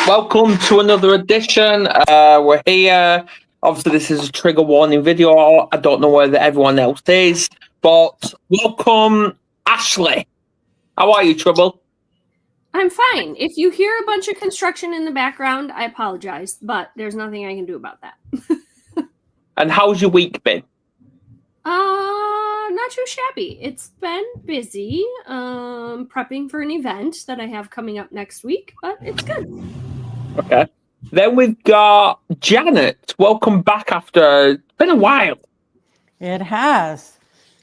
Welcome to another edition. We're here. Obviously, this is a trigger warning video. I don't know whether everyone else is, but welcome, Ashley. How are you, Trouble? I'm fine. If you hear a bunch of construction in the background, I apologize, but there's nothing I can do about that. And how's your week been? Not too shabby. It's been busy, prepping for an event that I have coming up next week, but it's good. Okay. Then we've got Janet. Welcome back after, it's been a while. It has.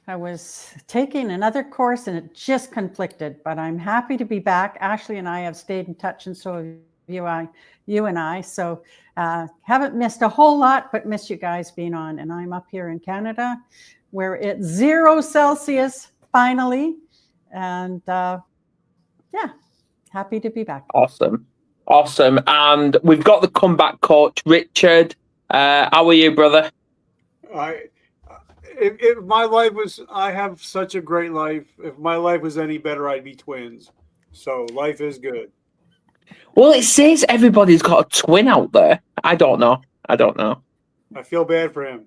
I was taking another course and it just conflicted, but I'm happy to be back. Ashley and I have stayed in touch, and so have you and I. So haven't missed a whole lot, but miss you guys being on. And I'm up here in Canada where it's 0 Celsius finally. And happy to be back. Awesome. And we've got the comeback coach, Richard. How are you, brother? If my life was, I have such a great life. If my life was any better, I'd be twins. So life is good. Well, it says everybody's got a twin out there. I don't know. I feel bad for him.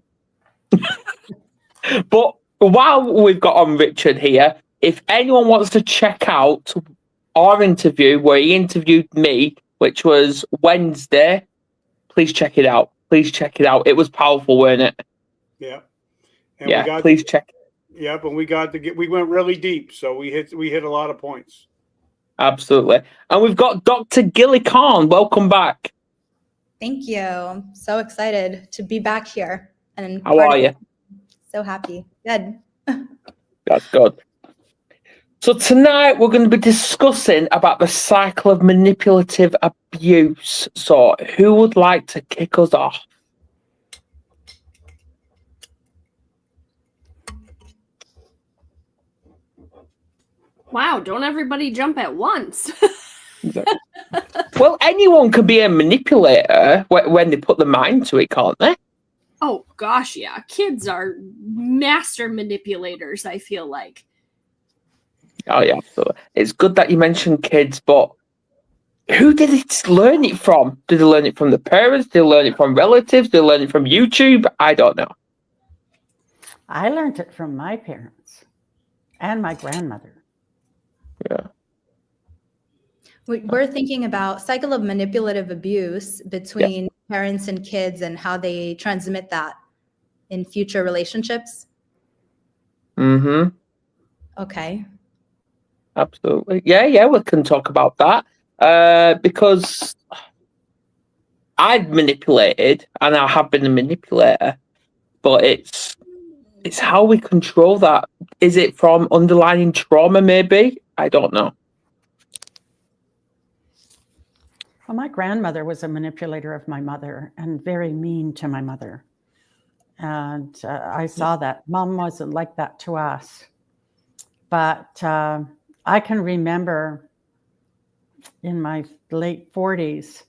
But while we've got on Richard here, if anyone wants to check out our interview where he interviewed me, which was Wednesday, please check it out. It was powerful, wasn't it? Yeah. And please check it. Yeah, but we went really deep, so we hit a lot of points. Absolutely. And we've got Dr. Gilly Khan. Welcome back. Thank you. I'm so excited to be back here. And how are you? So happy. Good. That's good. So tonight we're going to be discussing about the cycle of manipulative abuse. So who would like to kick us off? Wow, don't everybody jump at once. Well, anyone can be a manipulator when they put their mind to it, can't they? Oh, gosh, yeah. Kids are master manipulators, I feel like. Oh, yeah. So it's good that you mentioned kids, but who did it learn it from? Did they learn it from the parents? Did they learn it from relatives? Did they learn it from YouTube? I don't know. I learned it from my parents and my grandmother. Yeah. We're thinking about cycle of manipulative abuse between parents and kids and how they transmit that in future relationships. Mm-hmm. Okay. Absolutely. Yeah, we can talk about that. Because I've manipulated and I have been a manipulator, but it's how we control that. Is it from underlying trauma, maybe? I don't know. Well, my grandmother was a manipulator of my mother and very mean to my mother. And I saw that. Mom wasn't like that to us. But I can remember in my late 40s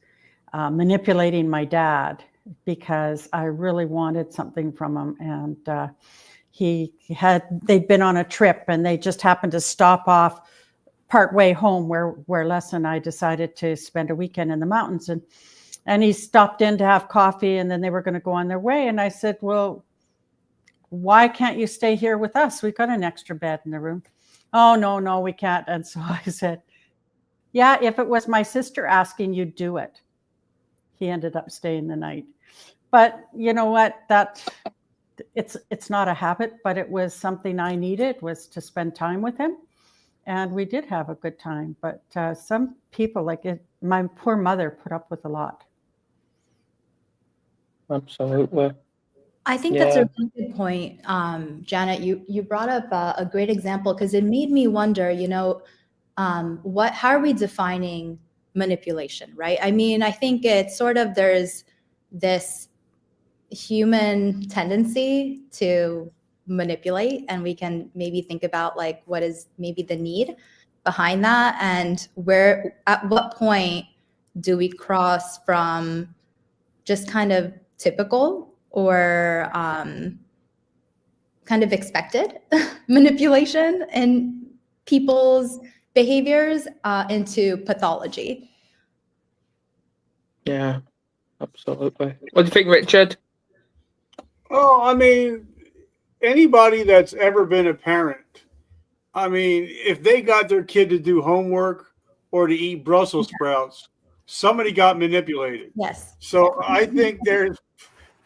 manipulating my dad because I really wanted something from him. And they'd been on a trip and they just happened to stop off partway home where Les and I decided to spend a weekend in the mountains. And he stopped in to have coffee and then they were going to go on their way. And I said, well, why can't you stay here with us? We've got an extra bed in the room. Oh, no, we can't. And so I said, yeah, if it was my sister asking, you'd do it. He ended up staying the night. But you know what? It's not a habit, but it was something I needed, was to spend time with him. And we did have a good time. But some people, my poor mother, put up with a lot. Absolutely. I think that's a really good point, Janet. You brought up a great example because it made me wonder, how are we defining manipulation, right? I mean, I think it's sort of, there's this human tendency to manipulate, and we can maybe think about what is maybe the need behind that, and at what point do we cross from just kind of typical or kind of expected manipulation in people's behaviors into pathology. Yeah, absolutely. What do you think, Richard? Oh, I mean, anybody that's ever been a parent, I mean, if they got their kid to do homework or to eat Brussels sprouts, somebody got manipulated. Yes. So I think there's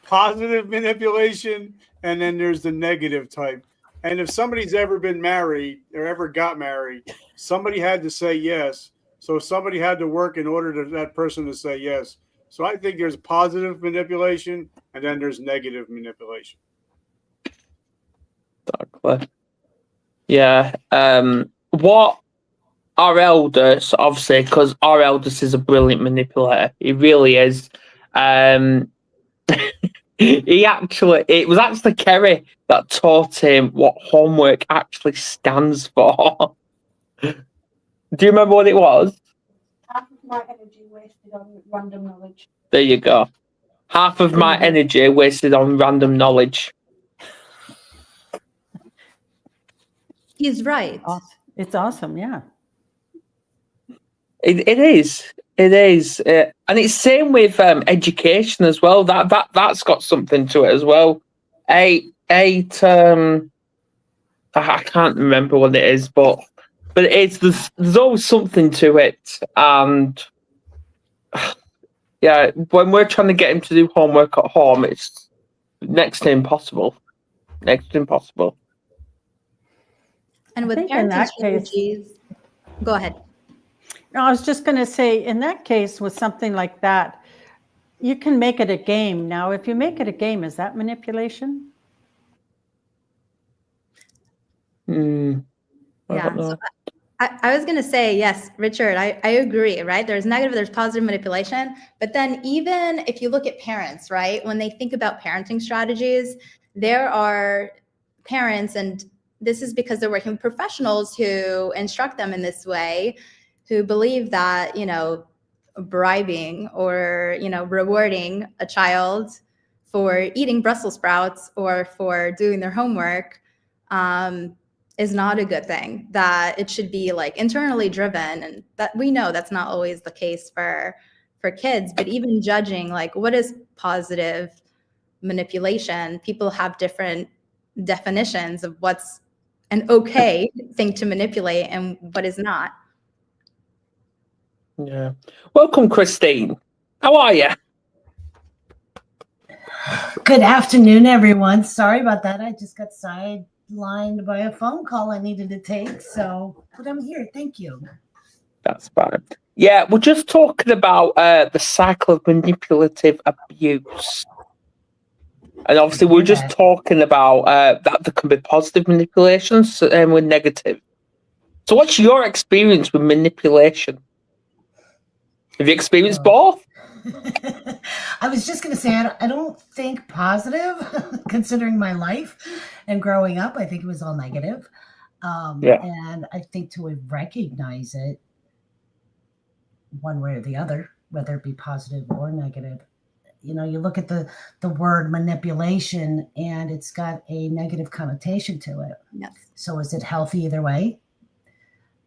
positive manipulation and then there's the negative type. And if somebody's ever been married or ever got married, somebody had to say yes. So somebody had to work in order for that person to say yes. So I think there's positive manipulation and then there's negative manipulation. Exactly. Yeah. What our eldest, obviously, because our eldest is a brilliant manipulator. He really is. It was actually Kerry that taught him what homework actually stands for. Do you remember what it was? Half of my energy wasted on random knowledge. There you go. Half of my energy wasted on random knowledge. He's right. It's awesome. Yeah. It is. It is. And it's same with education as well. That's got something to it as well. I can't remember what it is, but it is. There's always something to it, and yeah, when we're trying to get him to do homework at home, it's next to impossible. Next to impossible. And with think in parenting that case- strategies, go ahead. No, I was just going to say, in that case, with something like that, you can make it a game. Now, if you make it a game, is that manipulation? I don't know. So I was going to say, yes, Richard, I agree, right? There's negative, there's positive manipulation. But then even if you look at parents, right, when they think about parenting strategies, there are parents, and this is because they're working with professionals who instruct them in this way, who believe that, bribing or, rewarding a child for eating Brussels sprouts or for doing their homework is not a good thing, that it should be like internally driven. And that we know that's not always the case for kids, but even judging like what is positive manipulation, people have different definitions of what's an okay thing to manipulate and what is not. Yeah. Welcome, Christine. How are you? Good afternoon, everyone. Sorry about that. I just got sidelined by a phone call I needed to take. But I'm here. Thank you. That's fine. Yeah, we're just talking about the cycle of manipulative abuse. And obviously, we're just talking about that there can be positive manipulations and with negative. So what's your experience with manipulation? Have you experienced both? I was just going to say, I don't think positive, considering my life and growing up. I think it was all negative. And I think to recognize it one way or the other, whether it be positive or negative, you look at the word manipulation and it's got a negative connotation to it. Yes. So is it healthy either way?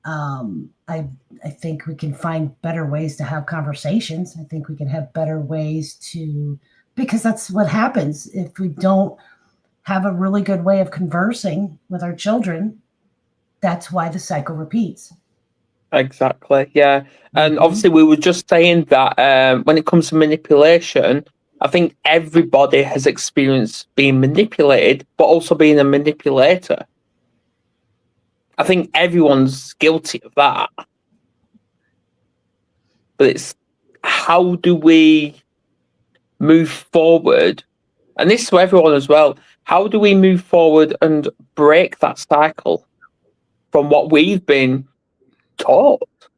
I think we can find better ways to have conversations. I think we can have better ways because that's what happens if we don't have a really good way of conversing with our children. That's why the cycle repeats. Exactly. Yeah. And obviously we were just saying that when it comes to manipulation, I think everybody has experienced being manipulated, but also being a manipulator. I think everyone's guilty of that. But it's how do we move forward? And this is for everyone as well. How do we move forward and break that cycle from what we've been taught?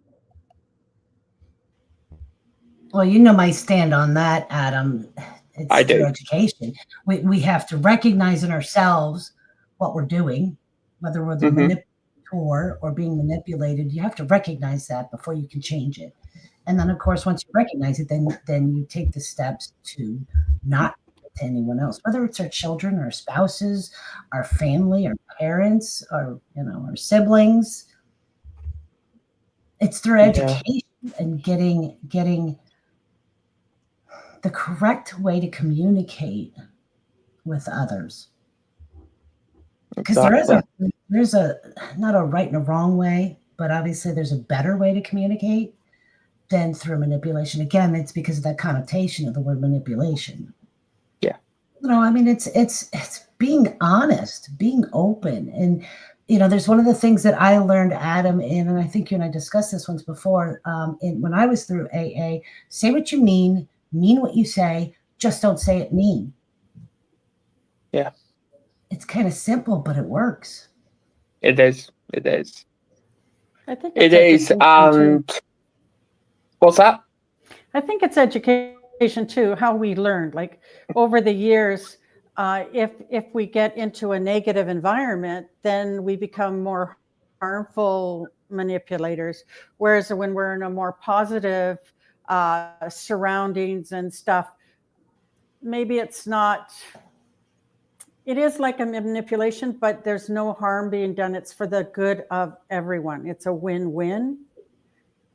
Well, my stand on that, Adam. It's through education. We have to recognize in ourselves what we're doing, whether we're the manipulator or being manipulated. You have to recognize that before you can change it. And then, of course, once you recognize it, then you take the steps to not to anyone else, whether it's our children, our spouses, our family, our parents, our siblings. It's through education and getting the correct way to communicate with others. Because there's a not a right and a wrong way, but obviously there's a better way to communicate than through manipulation. Again, it's because of that connotation of the word manipulation. Yeah. I mean, it's being honest, being open. And, there's one of the things that I learned, Adam, and I think you and I discussed this once before, when I was through AA, say what you mean what you say, just don't say it mean. Yeah. It's kind of simple, but it works. It is. I think It is. And what's that? I think it's education too, how we learned. Like over the years, if we get into a negative environment, then we become more harmful manipulators. Whereas when we're in a more positive surroundings and stuff, maybe it's not. It is like a manipulation, but there's no harm being done. It's for the good of everyone. It's a win-win.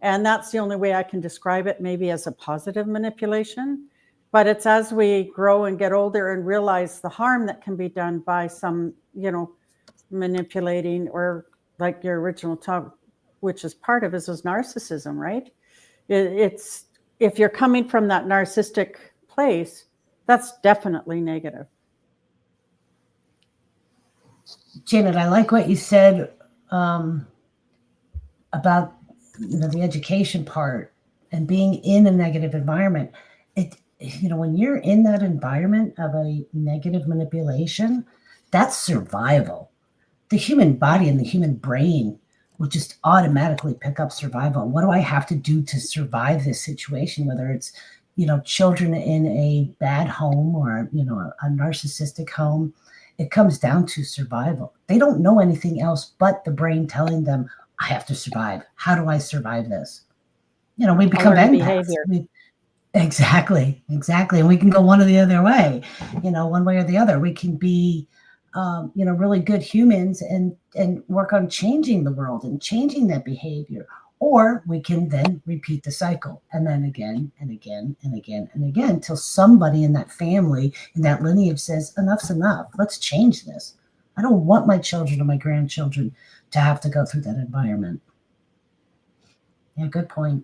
And that's the only way I can describe it, maybe as a positive manipulation. But it's as we grow and get older and realize the harm that can be done by some, manipulating, or like your original talk, which is part of it, is narcissism, right? It's if you're coming from that narcissistic place, that's definitely negative. Janet, I like what you said about the education part and being in a negative environment. When you're in that environment of a negative manipulation, that's survival. The human body and the human brain will just automatically pick up survival. What do I have to do to survive this situation? Whether it's children in a bad home or a narcissistic home, it comes down to survival. They don't know anything else but the brain telling them, I have to survive. How do I survive this? We become empaths. Exactly. And we can go one or the other way, one way or the other. We can be, really good humans and work on changing the world and changing that behavior. Or we can then repeat the cycle, and then again and again and again and again, until somebody in that family, in that lineage says, enough's enough. Let's change this. I don't want my children or my grandchildren to have to go through that environment. Yeah, good point.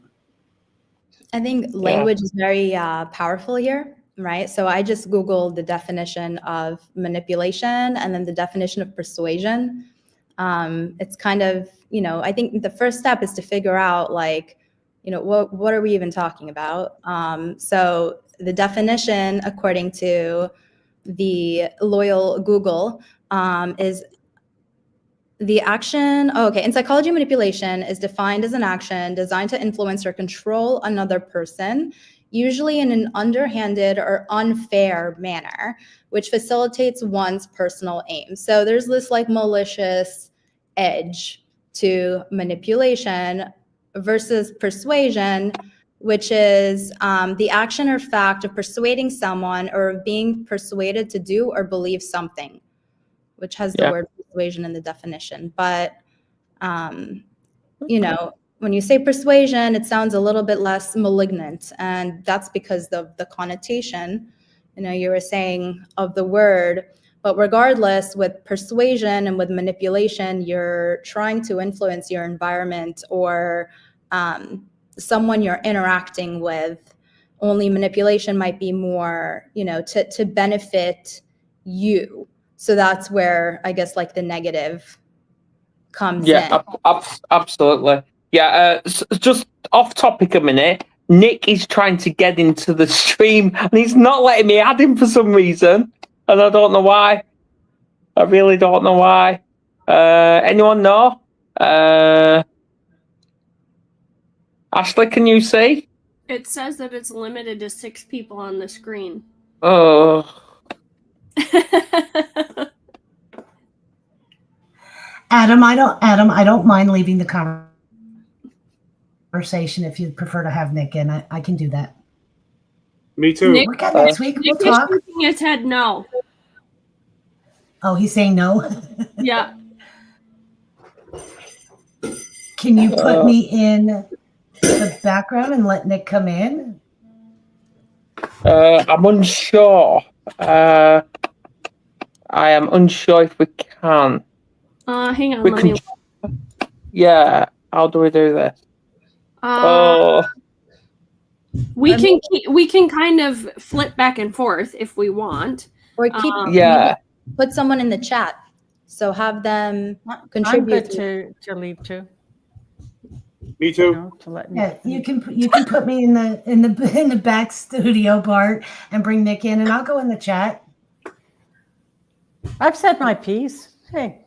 I think language is very powerful here, right? So I just Googled the definition of manipulation and then the definition of persuasion. It's kind of, I think the first step is to figure out what are we even talking about? So the definition, according to the loyal Google, is the action. In psychology, manipulation is defined as an action designed to influence or control another person, usually in an underhanded or unfair manner, which facilitates one's personal aim. So there's this malicious edge to manipulation versus persuasion, which is the action or fact of persuading someone or of being persuaded to do or believe something, which has the word persuasion in the definition. But, when you say persuasion, it sounds a little bit less malignant. And that's because of the connotation, you were saying, of the word. But regardless, with persuasion and with manipulation, you're trying to influence your environment or someone you're interacting with. Only manipulation might be more, to benefit you. So that's where I guess the negative comes in. Absolutely. Yeah, just off topic a minute. Nick is trying to get into the stream and he's not letting me add him for some reason. And I don't know why. I really don't know why. Anyone know? Ashley, can you see? It says that it's limited to 6 people on the screen. Oh. Adam, I don't mind leaving the conversation if you prefer to have Nick in. I can do that. Me too. Nick, We're good next week. We'll Nick is talk. shaking his head no. Oh, he's saying no? Yeah. Can you put me in the background and let Nick come in? I'm unsure. I am unsure if we can. Hang on, We let can. me. Yeah. How do we do this? We can kind of flip back and forth if we want. Or Yeah. put someone in the chat. So have them I'm contribute. good to leave too. Me too. To let Yeah, you can put me in the back studio part and bring Nick in, and I'll go in the chat. I've said my piece. Hey.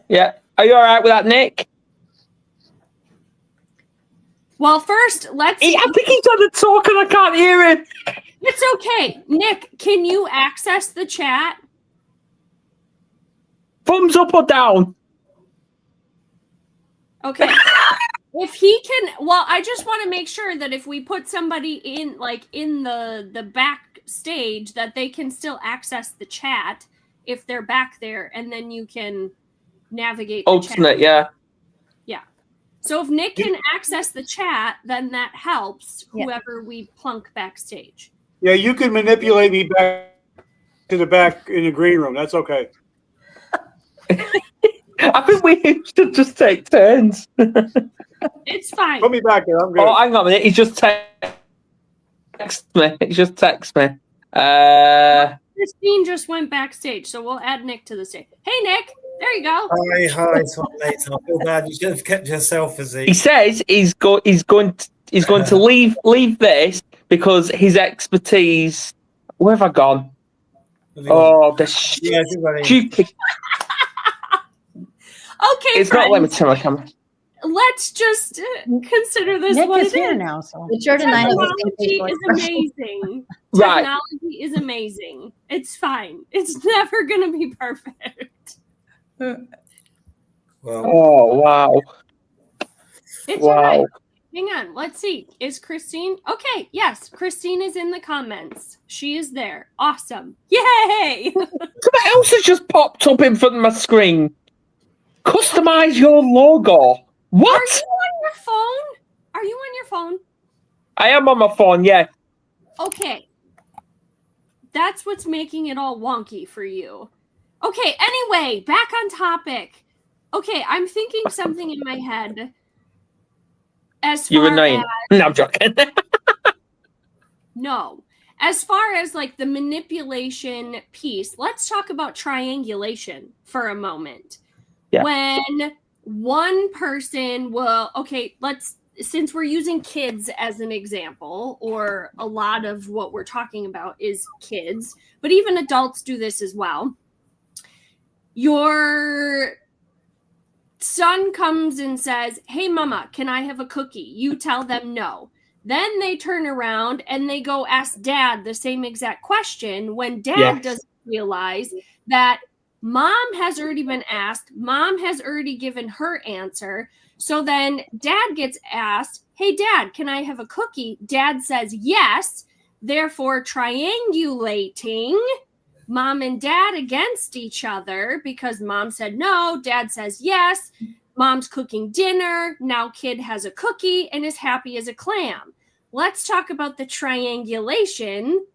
Yeah. Are you all right with that, Nick? Well, first, I think he's on the talk and I can't hear him. It's okay. Nick, can you access the chat? Thumbs up or down? Okay. If he can, well, I just want to make sure that if we put somebody in, like, in the backstage, that they can still access the chat if they're back there, and then you can navigate the Alternate, chat. yeah. Yeah. So if Nick can access the chat, then that helps whoever we plunk backstage. Yeah, you can manipulate me back to the back in the green room. That's okay. I think we should just take turns. It's fine. Put me back there. I'm good. Oh, hang on a minute. He just text me. Christine just went backstage, so we'll add Nick to the stage. Hey, Nick. There you go. Hi. Sorry, mate. I feel bad. You should have kept yourself as He says he's going to leave this because his expertise. Where have I gone? Oh, the stupid. Okay, it's not letting me turn my camera. Let's just consider this Nick what is it here is. now, so Richard and I have the same Technology is amazing. Right. Technology is amazing. It's fine. It's never going to be perfect. Well, oh wow! It's wow. all right. Hang on. Let's see. Is Christine? Okay. Yes, Christine is in the comments. She is there. Awesome. Yay! Something else has just popped up in front of my screen. Customize your logo. What? Are you on your phone? Are you on your phone? I am on my phone. Yeah. Okay. That's what's making it all wonky for you. Okay, anyway, back on topic. Okay, I'm thinking something in my head. As You're far annoying. as, No, I'm joking. no. As far as like the manipulation piece, let's talk about triangulation for a moment. Yeah. When one person will, since we're using kids as an example, or a lot of what we're talking about is kids, but even adults do this as well. Your son comes and says, "Hey, mama, can I have a cookie?" You tell them no. Then they turn around and they go ask dad the same exact question when dad doesn't realize that mom has already been asked. Mom has already given her answer. So then dad gets asked, "Hey, dad, can I have a cookie?" Dad says yes. Therefore, triangulating mom and dad against each other because mom said no, dad says yes. Mom's cooking dinner. Now kid has a cookie and is happy as a clam. Let's talk about the triangulation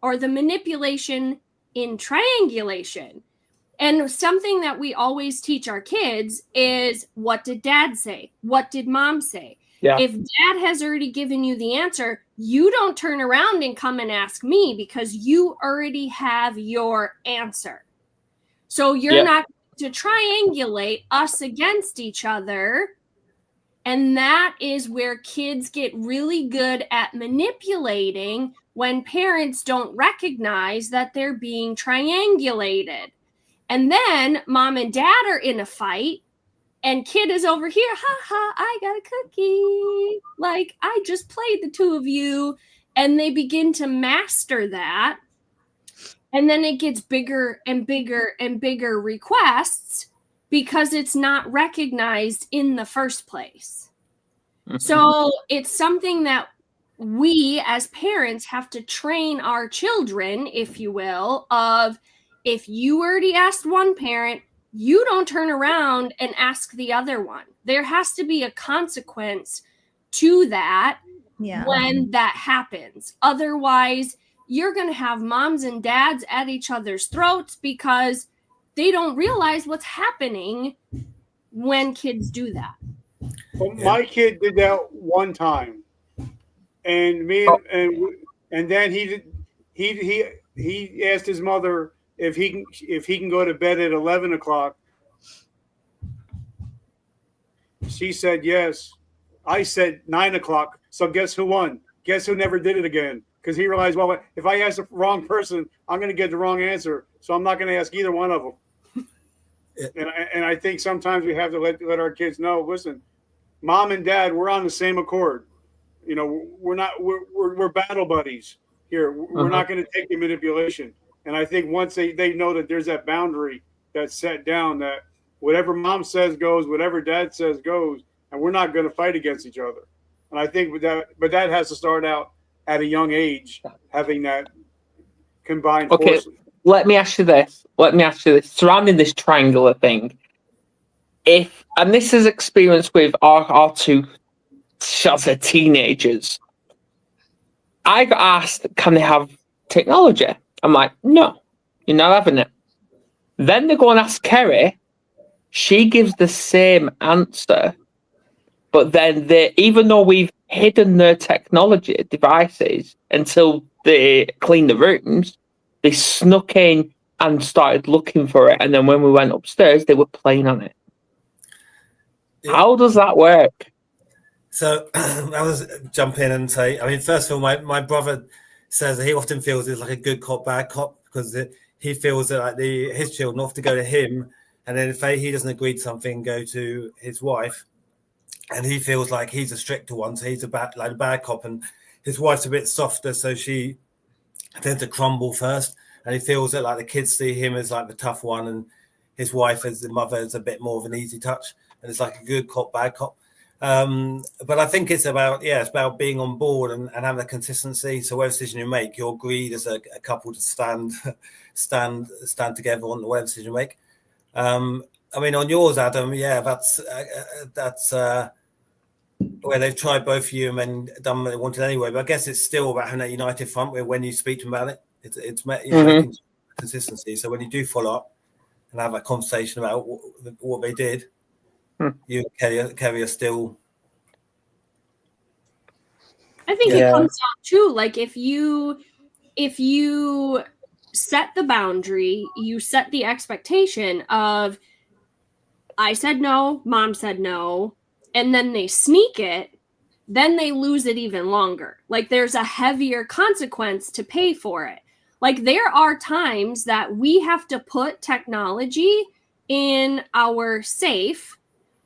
or the manipulation in triangulation. And something that we always teach our kids is, what did dad say? What did mom say? Yeah. If dad has already given you the answer, you don't turn around and come and ask me because you already have your answer. So you're not going to triangulate us against each other. And that is where kids get really good at manipulating when parents don't recognize that they're being triangulated. And then mom and dad are in a fight and kid is over here. Ha ha, I got a cookie. Like, I just played the two of you. And they begin to master that. And then it gets bigger and bigger and bigger requests because it's not recognized in the first place. Mm-hmm. So it's something that we as parents have to train our children, if you will, of if you already asked one parent, you don't turn around and ask the other one. There has to be a consequence to that. when that happens. Otherwise, you're going to have moms and dads at each other's throats because they don't realize what's happening when kids do that. Well, my kid did that one time, and and then he asked his mother if he can go to bed at 11 o'clock. She said yes. I said 9 o'clock. So guess who won? Guess who never did it again? Because he realized, well, if I ask the wrong person, I'm going to get the wrong answer. So I'm not going to ask either one of them. And I think sometimes we have to let our kids know, listen, mom and dad, we're on the same accord. You know, we're battle buddies here. We're not going to take the manipulation. And I think once they know that there's that boundary that's set down, that whatever mom says goes, whatever dad says goes, and we're not going to fight against each other. And I think but that has to start out at a young age, having that combined forces. Let me ask you this. Surrounding this triangular thing, and this is experience with our two, shall I say, teenagers. I got asked, can they have technology? I'm like, no, you're not having it. Then they go and ask Kerry. She gives the same answer, but then even though we've hidden their technology devices until they clean the rooms, they snuck in and started looking for it. And then when we went upstairs, they were playing on it. Yeah. How does that work? So I was jump in and say, I mean, first of all, my brother says he often feels it's like a good cop, bad cop, because he feels that like his children have to go to him, and then if he doesn't agree to something, go to his wife, and he feels like he's a stricter one, so he's a bad cop, and his wife's a bit softer, so she tends to crumble first, and he feels that like the kids see him as like the tough one, and his wife as the mother is a bit more of an easy touch, and it's like a good cop, bad cop. But I think it's about being on board and having a consistency. So whatever decision you make, you're agreed as a couple to stand together on whatever decision you make. I mean, on yours, Adam, that's where they've tried both of you and then done what they wanted anyway. But I guess it's still about having that united front where when you speak to them about it, it's making consistency. So when you do follow up and have a conversation about what they did, you and Kerry are still. I think it comes down to like if you set the boundary, you set the expectation of I said no, mom said no, and then they sneak it, then they lose it even longer. Like there's a heavier consequence to pay for it. Like there are times that we have to put technology in our safe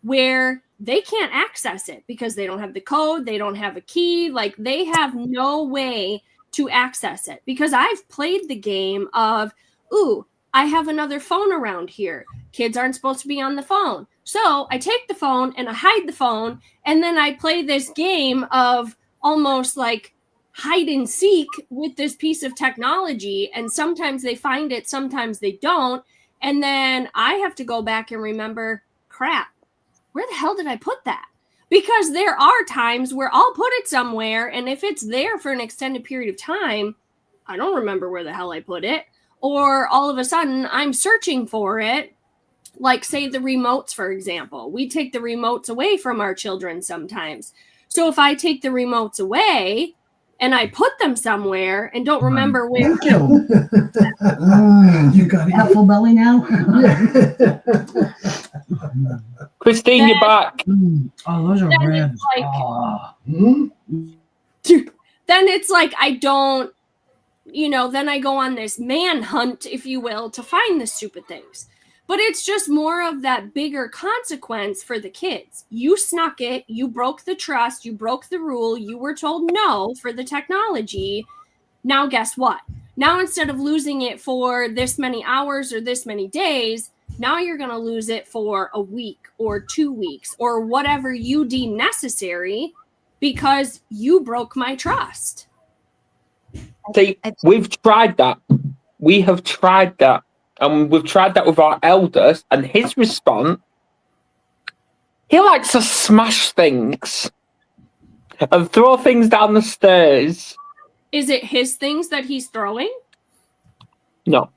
where they can't access it because they don't have the code, they don't have a key, like they have no way to access it. Because I've played the game of, ooh, I have another phone around here. Kids aren't supposed to be on the phone. So I take the phone and I hide the phone, and then I play this game of almost like hide and seek with this piece of technology. And sometimes they find it, sometimes they don't. And then I have to go back and remember, crap, where the hell did I put that? Because there are times where I'll put it somewhere, and if it's there for an extended period of time, I don't remember where the hell I put it. Or all of a sudden, I'm searching for it. Like, say, the remotes, for example. We take the remotes away from our children sometimes. So if I take the remotes away and I put them somewhere and don't remember where. Thank you. You got a full belly now? Christine, you're back. Oh, those are red. Then it's like I don't, then I go on this manhunt, if you will, to find the stupid things. But it's just more of that bigger consequence for the kids. You snuck it. You broke the trust. You broke the rule. You were told no for the technology. Now, guess what? Now, instead of losing it for this many hours or this many days, now you're going to lose it for a week or 2 weeks or whatever you deem necessary because you broke my trust. See, we've tried that. We have tried that. And we've tried that with our eldest, and his response, he likes to smash things. and throw things down the stairs. Is it his things that he's throwing? No.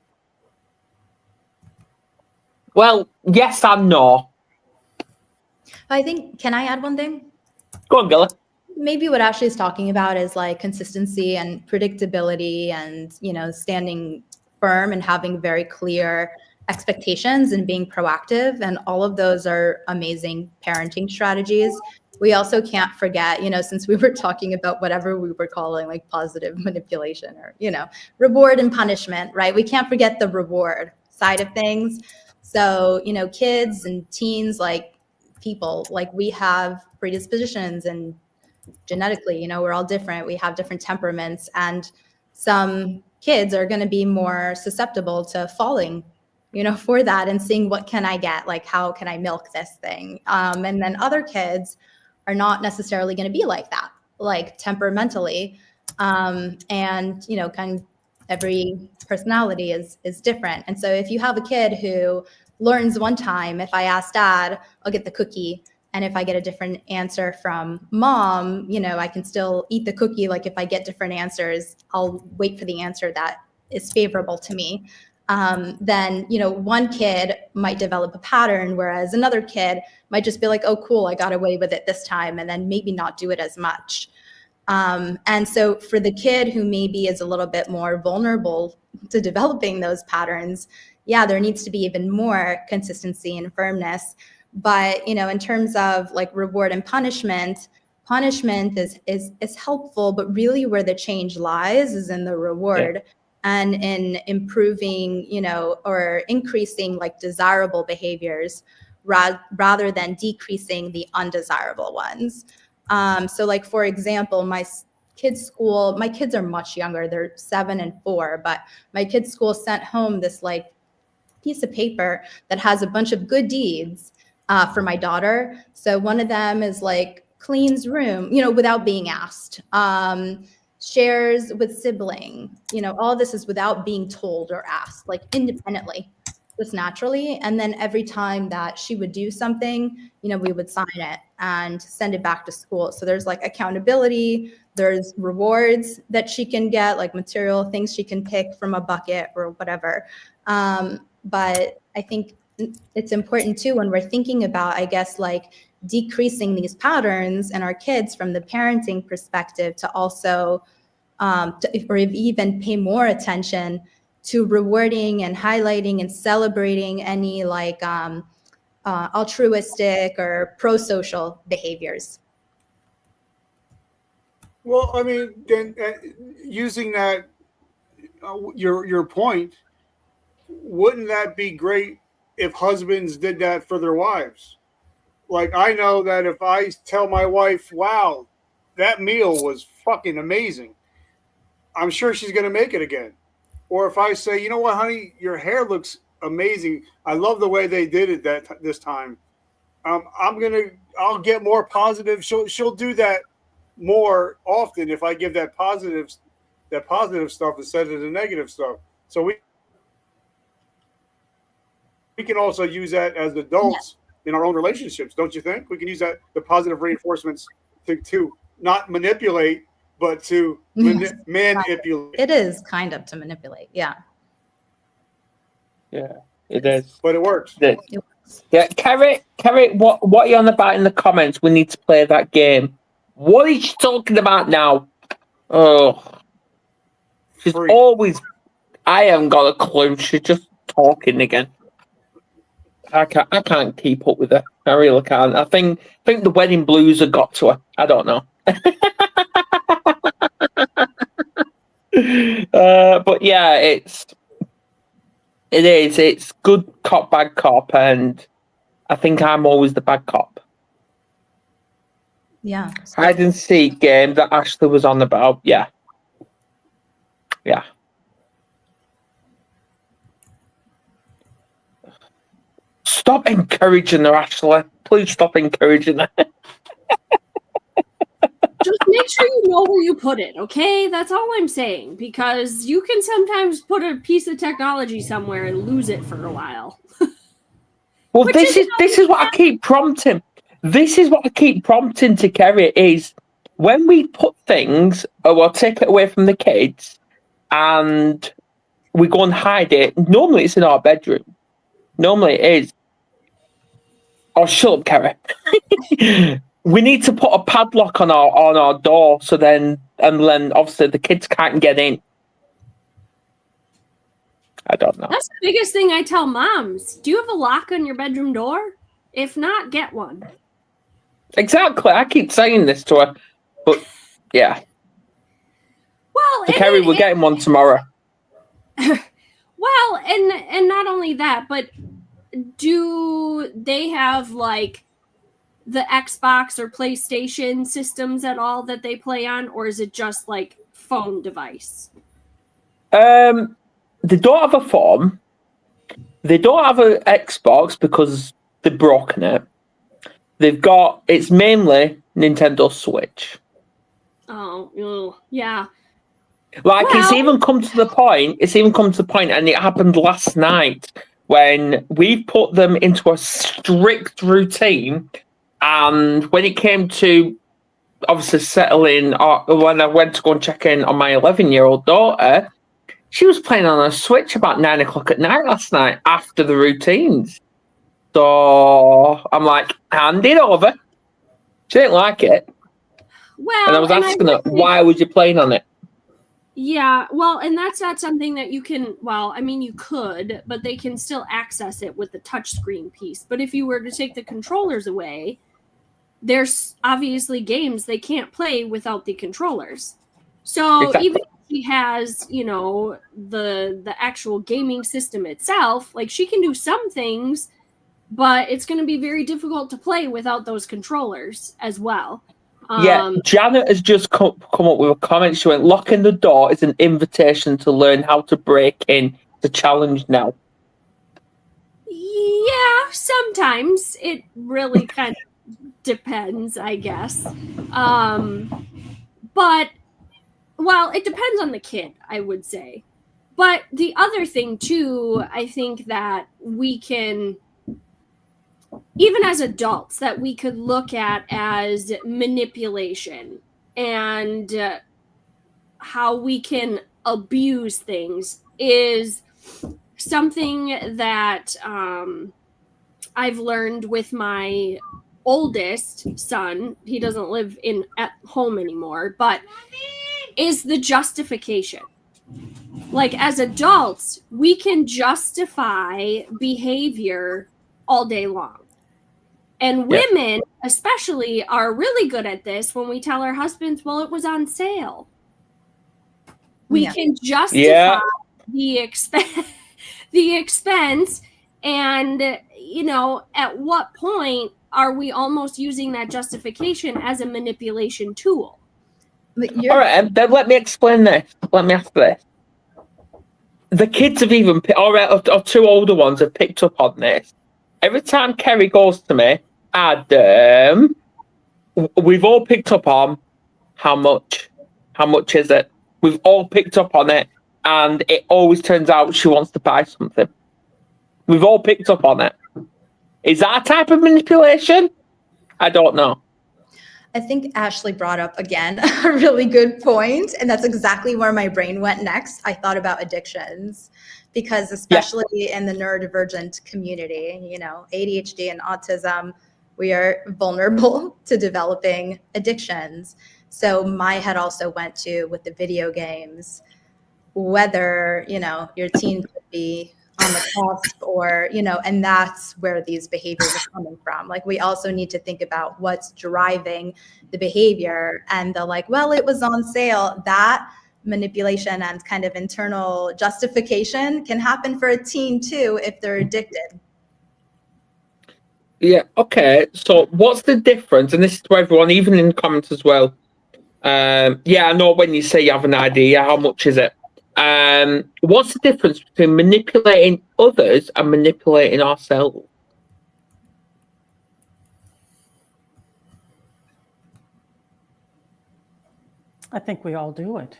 Well, yes and no. I think, can I add one thing? Go on, Gilly. Maybe what Ashley's talking about is like consistency and predictability and, you know, standing firm and having very clear expectations and being proactive. And all of those are amazing parenting strategies. We also can't forget, you know, since we were talking about whatever we were calling like positive manipulation or, you know, reward and punishment, right? We can't forget the reward side of things. So, you know, kids and teens, like people, like we have predispositions and genetically, you know, we're all different. We have different temperaments, and some kids are going to be more susceptible to falling, you know, for that and seeing what can I get, like how can I milk this thing, and then other kids are not necessarily going to be like that, like temperamentally, and you know, kind of every personality is different. And so if you have a kid who learns one time, if I ask dad, I'll get the cookie. And if I get a different answer from mom, you know, I can still eat the cookie. Like if I get different answers, I'll wait for the answer that is favorable to me. Then, you know, one kid might develop a pattern, whereas another kid might just be like, oh, cool, I got away with it this time, and then maybe not do it as much. And so for the kid who maybe is a little bit more vulnerable to developing those patterns, yeah, there needs to be even more consistency and firmness. But, you know, in terms of like reward and punishment is helpful, but really where the change lies is in the reward and in improving, you know, or increasing like desirable behaviors rather than decreasing the undesirable ones. So like, for example, my kids' school, my kids are much younger, they're 7 and 4, but my kids' school sent home this like piece of paper that has a bunch of good deeds for my daughter. So one of them is like cleans room, you know, without being asked, shares with sibling, you know, all this is without being told or asked, like independently, just naturally. And then every time that she would do something, you know, we would sign it and send it back to school. So there's like accountability, there's rewards that she can get, like material things she can pick from a bucket or whatever. But I think it's important too, when we're thinking about, I guess, like decreasing these patterns in our kids from the parenting perspective, to also, or even pay more attention to rewarding and highlighting and celebrating any like altruistic or pro-social behaviors. Well, I mean, then using that, your point, wouldn't that be great if husbands did that for their wives? Like, I know that if I tell my wife, wow, that meal was fucking amazing, I'm sure she's going to make it again. Or if I say, you know what, honey, your hair looks amazing, I love the way they did it this time, I'll get more positive. She'll do that more often if I give that positive stuff instead of the negative stuff. So we can also use that as adults in our own relationships, don't you think? We can use that, the positive reinforcements, to not manipulate, but to manipulate. It is kind of to manipulate, yeah. Yeah, it is. But it works. Yeah, Carrie, what are you on about in the comments? We need to play that game. What is she talking about now? Oh, she's always. I haven't got a clue. She's just talking again. I can't keep up with her. I really can't. I think the wedding blues have got to her. I don't know. But yeah, it is. It's good cop, bad cop, and I think I'm always the bad cop. Yeah. Hide and seek game that Ashley was on about. Yeah. Stop encouraging her, Ashley. Please stop encouraging her. Just make sure you know where you put it, okay? That's all I'm saying, because you can sometimes put a piece of technology somewhere and lose it for a while. Well, this is what I keep prompting. This is what I keep prompting to Kerry is, when we put things, or take it away from the kids, and we go and hide it, normally it's in our bedroom. Normally it is. Oh, shut up, Kerry. We need to put a padlock on our door, so then obviously the kids can't get in. I don't know. That's the biggest thing I tell moms. Do you have a lock on your bedroom door? If not, get one. Exactly. I keep saying this to her, but yeah. Well, So Kerry, we're getting one tomorrow. Well, and not only that, but do they have like the Xbox or PlayStation systems at all that they play on, or is it just like phone device? They don't have a phone. They don't have an Xbox because they've broken it. It's mainly Nintendo Switch. Oh, yeah. Like, it's even come to the point, and it happened last night when we put them into a strict routine, and when it came to obviously settling, when I went to go and check in on my 11-year-old daughter, she was playing on a Switch about 9 o'clock at night last night after the routines. So I'm like, hand it over. She didn't like it. Well, and I was asking her, why was you playing on it? Yeah, well, and that's not something that you can, well, I mean, you could, but they can still access it with the touchscreen piece. But if you were to take the controllers away, there's obviously games they can't play without the controllers. So even if she has, the actual gaming system itself, like she can do some things, but it's going to be very difficult to play without those controllers as well. Janet has just come up with a comment. She went, locking the door is an invitation to learn how to break in. The challenge now. Yeah, sometimes. It really kind of depends, I guess. But, well, it depends on the kid, I would say. But the other thing, too, I think that we can, even as adults, that we could look at as manipulation and how we can abuse things is something that I've learned with my oldest son. He doesn't live at home anymore, but is the justification. Like, as adults, we can justify behavior all day long. And women, especially, are really good at this when we tell our husbands, well, it was on sale. We can justify the expense. And, at what point are we almost using that justification as a manipulation tool? All right, then let me explain this. Let me ask this. The kids have even, our two older ones have picked up on this. Every time Kerry goes to me, Adam, we've all picked up on how much is it? We've all picked up on it, and it always turns out she wants to buy something. We've all picked up on it. Is that a type of manipulation? I don't know. I think Ashley brought up, again, a really good point, and that's exactly where my brain went next. I thought about addictions, because especially in the neurodivergent community, ADHD and autism, we are vulnerable to developing addictions. So my head also went to, with the video games, whether, your teen could be on the cusp or, and that's where these behaviors are coming from. Like, we also need to think about what's driving the behavior, and the well, it was on sale. That manipulation and kind of internal justification can happen for a teen too if they're addicted. Yeah, okay. So what's the difference? And this is to everyone, even in the comments as well. I know when you say you have an idea, how much is it? What's the difference between manipulating others and manipulating ourselves? I think we all do it.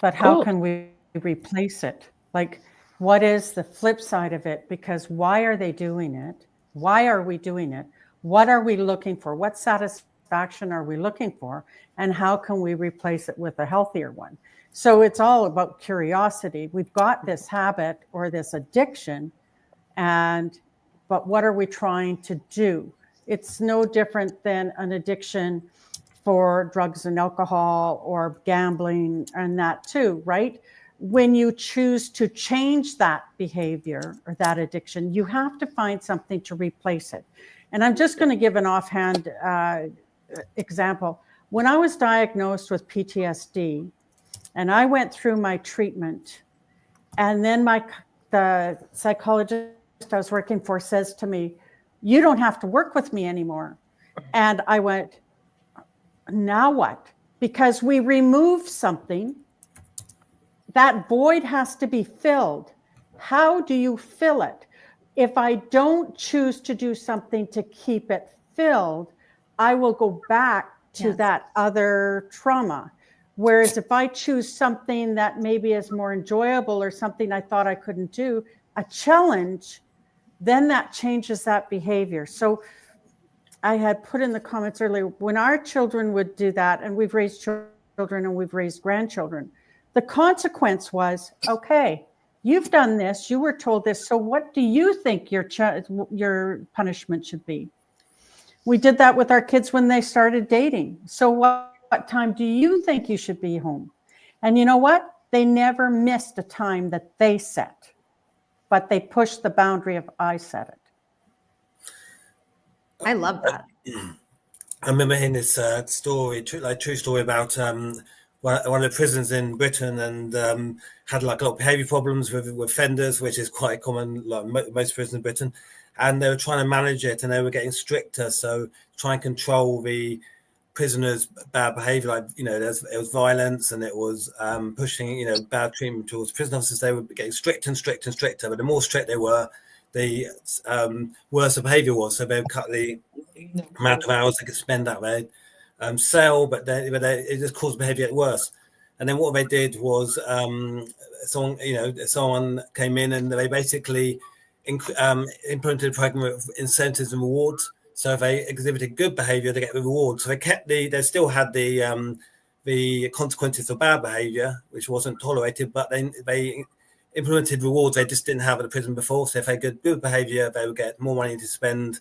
But how can we replace it? Like, what is the flip side of it? Because why are they doing it? Why are we doing it? What are we looking for? What satisfaction satisfaction are we looking for, and how can we replace it with a healthier one? So it's all about curiosity. We've got this habit or this addiction, but what are we trying to do? It's no different than an addiction for drugs and alcohol or gambling and that too, right? When you choose to change that behavior or that addiction, you have to find something to replace it. And I'm just going to give an offhand example. When I was diagnosed with PTSD and I went through my treatment, and then the psychologist I was working for says to me, "You don't have to work with me anymore." And I went, "Now what?" Because we remove something, that void has to be filled. How do you fill it? If I don't choose to do something to keep it filled, I will go back to that other trauma. Whereas if I choose something that maybe is more enjoyable or something I thought I couldn't do, a challenge, then that changes that behavior. So I had put in the comments earlier, when our children would do that, and we've raised children and we've raised grandchildren, the consequence was, okay, you've done this, you were told this, so what do you think your punishment should be? We did that with our kids when they started dating. So what time do you think you should be home? And you know what? They never missed a time that they set, but they pushed the boundary of I set it. I love that. I remember hearing this story, true story about one of the prisons in Britain, and had like a lot of behaviour problems with offenders, which is quite common, like most prisons in Britain. And they were trying to manage it, and they were getting stricter. So try and control the prisoners' bad behaviour, like it was violence, and it was pushing bad treatment towards prison officers. They were getting stricter and stricter and stricter. But the more strict they were, the worse the behaviour was. So they would cut the amount of hours they could spend that way cell, but it just caused behaviour to get worse. And then what they did was someone came in and they basically implemented a program of incentives and rewards. So if they exhibited good behaviour, they get the rewards. So they still had the consequences of bad behaviour, which wasn't tolerated, but they implemented rewards they just didn't have at the prison before. So if they had good behaviour, they would get more money to spend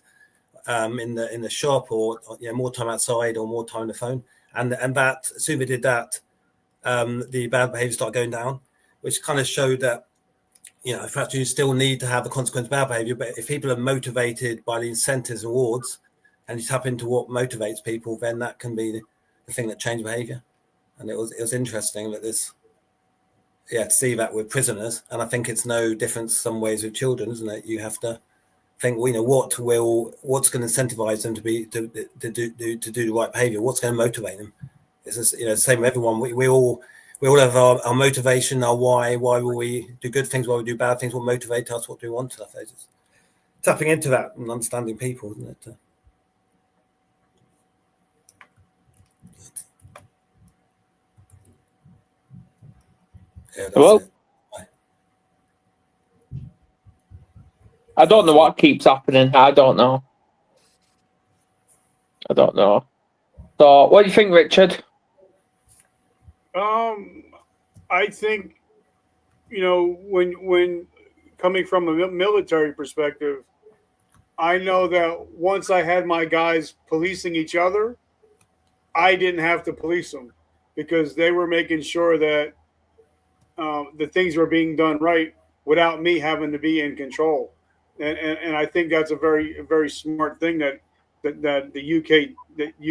in the shop, or more time outside, or more time on the phone. And that as soon as they did that, the bad behaviour started going down, which kind of showed that perhaps you still need to have the consequence of bad behaviour, but if people are motivated by the incentives and rewards, and you tap into what motivates people, then that can be the thing that changes behaviour. And it was interesting that to see that with prisoners, and I think it's no different some ways with children, isn't it? You have to think, what's going to incentivize them to do the right behaviour? What's going to motivate them? It's just, the same with everyone. We all have our motivation, our why. Why will we do good things? Why will we do bad things? What motivates us? What do we want? Stuff. Just tapping into that and understanding people, isn't it? Well, I don't know what keeps happening. I don't know. So, what do you think, Richard? I think, when coming from a military perspective, I know that once I had my guys policing each other, I didn't have to police them, because they were making sure that the things were being done right without me having to be in control. And I think that's a very, very smart thing that the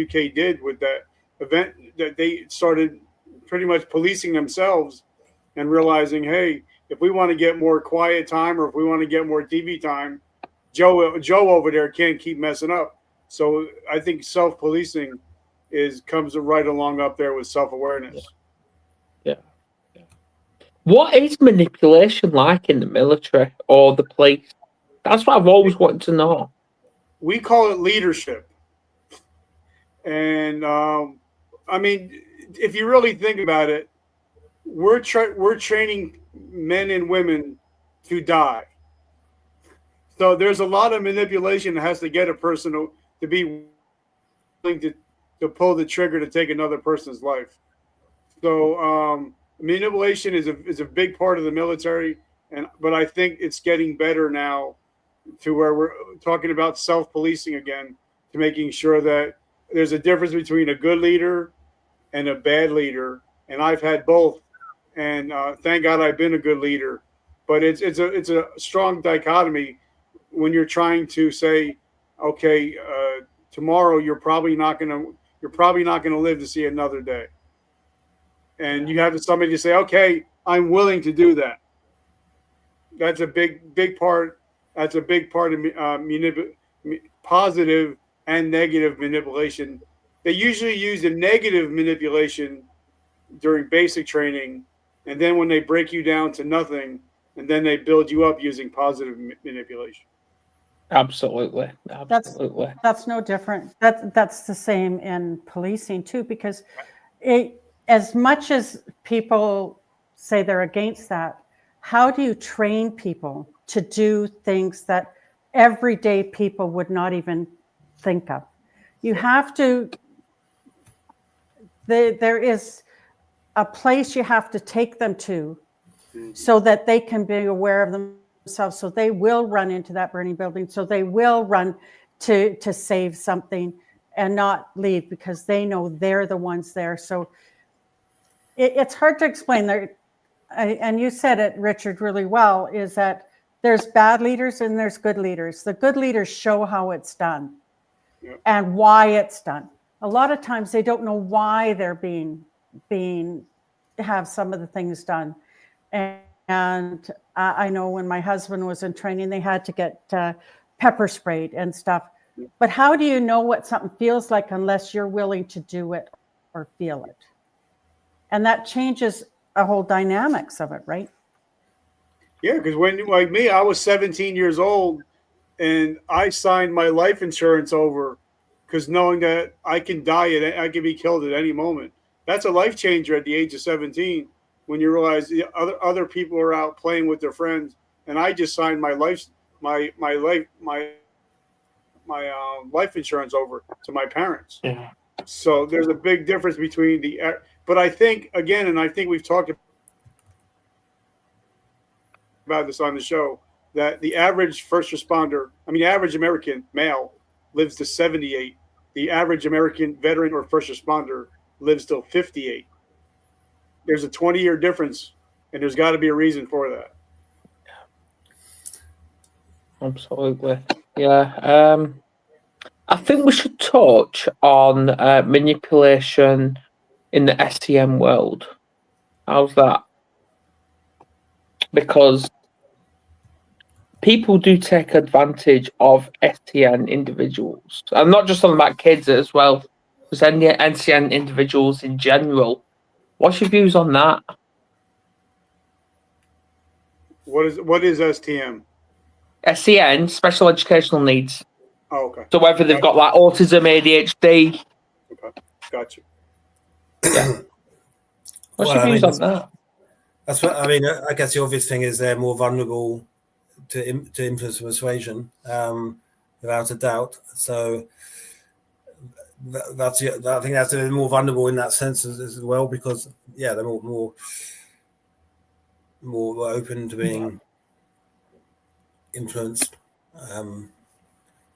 UK did with that event, that they started pretty much policing themselves and realizing, hey, if we want to get more quiet time, or if we want to get more TV time, Joe over there can't keep messing up. So I think self-policing comes right along up there with self-awareness. Yeah. What is manipulation like in the military or the police? That's what I've always wanted to know. We call it leadership. And if you really think about it, we're training men and women to die. So there's a lot of manipulation that has to get a person to be willing to pull the trigger to take another person's life. So manipulation is a big part of the military, but I think it's getting better now to where we're talking about self-policing again, to making sure that there's a difference between a good leader and a bad leader. And I've had both, and thank God I've been a good leader. But it's a strong dichotomy when you're trying to say, okay, tomorrow you're probably not gonna live to see another day, and you have somebody to say, okay, I'm willing to do that. That's a big part. That's a big part of positive and negative manipulation. They usually use the negative manipulation during basic training, and then when they break you down to nothing, and then they build you up using positive manipulation. Absolutely. That's no different. That's the same in policing too, because as much as people say they're against that, how do you train people to do things that everyday people would not even think of? You have to, there is a place you have to take them to so that they can be aware of themselves, so they will run into that burning building, so they will run to save something and not leave because they know they're the ones there. So it's hard to explain there. And you said it, Richard, really well, is that there's bad leaders and there's good leaders. The good leaders show how it's done and why it's done. A lot of times they don't know why they're being have some of the things done. And I know when my husband was in training, they had to get pepper sprayed and stuff. But how do you know what something feels like unless you're willing to do it or feel it? And that changes a whole dynamics of it, right? Yeah, because when, like me, I was 17 years old and I signed my life insurance over because knowing that I can die, I can be killed at any moment. That's a life changer at the age of 17 when you realize the other people are out playing with their friends, and I just signed my life insurance over to my parents. Yeah. So there's a big difference between but I think, again, and I think we've talked about this on the show, that the average first responder, the average American male lives to 78. The average American veteran or first responder lives till 58. There's a 20-year difference, and there's got to be a reason for that. Absolutely. Yeah. I think we should touch on manipulation in the STM world. How's that? Because people do take advantage of STN individuals. I'm not just talking about kids as well, because STN individuals in general. What's your views on that? What is STM? SEN, special educational needs. Oh, okay. So whether they've got like autism, ADHD. Okay, got you. Yeah. What's your views on that? That's what I mean. I guess the obvious thing is they're more vulnerable to influence and persuasion, without a doubt. So I think that's more vulnerable in that sense as well, because they're more open to being influenced.